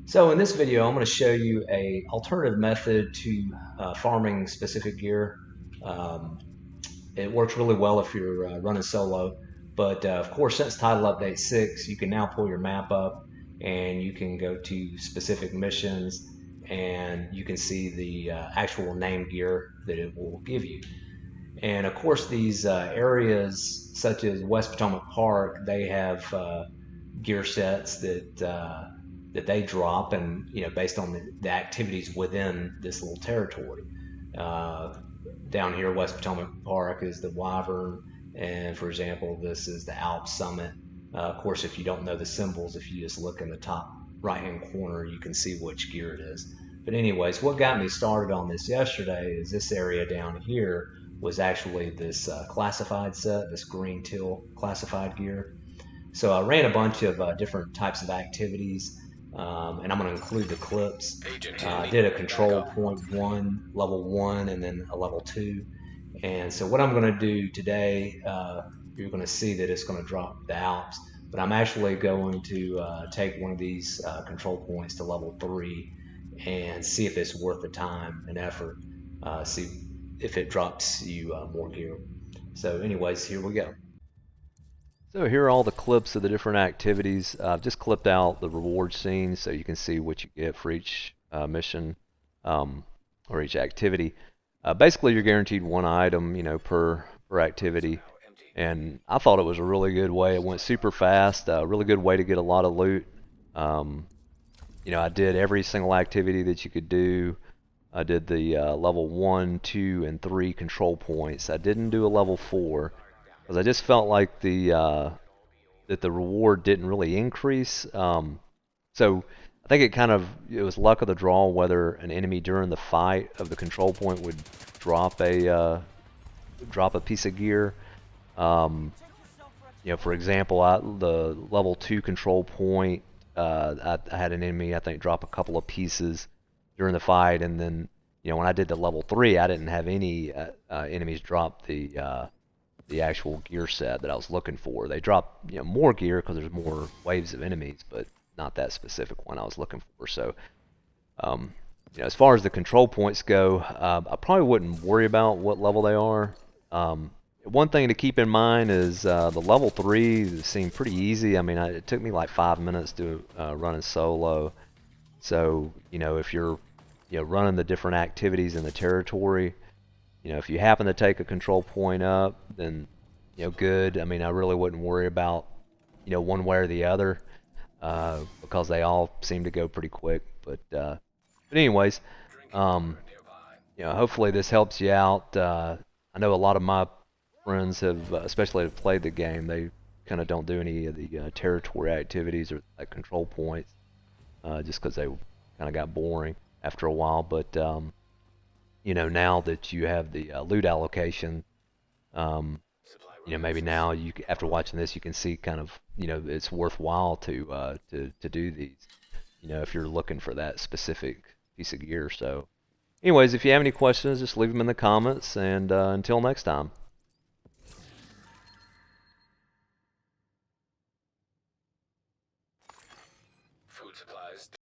So in this video, I'm going to show you a alternative method to farming specific gear. Um, it works really well if you're running solo, but of course, since Title Update 6, you can now pull your map up and you can go to specific missions and you can see the actual name gear that it will give you. And of course, these areas such as West Potomac Park, they have gear sets that they drop, and based on the activities within this little territory. Uh, Down here, West Potomac Park is the Wyvern, and for example, this is the Alp Summit. Of course, if you don't know the symbols, if you just look in the top right-hand corner, you can see which gear it is. But anyways, what got me started on this yesterday is this area down here was actually this classified set, this green teal classified gear. So I ran a bunch of different types of activities, and I'm going to include the clips. I did a control point one, level one, and then a level two. And so what I'm going to do today, you're going to see that it's going to drop the Alps, but I'm actually going to take one of these control points to level three and see if it's worth the time and effort. See if it drops you more gear. So anyways, here we go. So here are all the clips of the different activities. I've just clipped out the reward scenes so you can see what you get for each mission or each activity. Basically, you're guaranteed one item, per activity. And I thought it was a really good way. It went super fast. A really good way to get a lot of loot. I did every single activity that you could do. I did the level 1, 2, and 3 control points. I didn't do a level 4 because I just felt like that the reward didn't really increase. So I think it was luck of the draw whether an enemy during the fight of the control point would drop a piece of gear. For example, the level 2 control point, I had an enemy, I think, drop a couple of pieces during the fight, and then, when I did the level 3, I didn't have any enemies drop the actual gear set that I was looking for. They drop, more gear because there's more waves of enemies, but not that specific one I was looking for. So, as far as the control points go, I probably wouldn't worry about what level they are. One thing to keep in mind is the level 3 seemed pretty easy. I mean, it took me like 5 minutes to running solo. So, if you're running the different activities in the territory, if you happen to take a control point up, then good. I mean, I really wouldn't worry about one way or the other because they all seem to go pretty quick. But anyways, hopefully this helps you out. I know a lot of my friends have, especially have played the game, they kind of don't do any of the territory activities or like control points, just because they kind of got boring after a while. But now that you have the loot allocation, maybe now after watching this, you can see kind of, it's worthwhile to do these, if you're looking for that specific piece of gear. So, anyways, if you have any questions, just leave them in the comments, and until next time.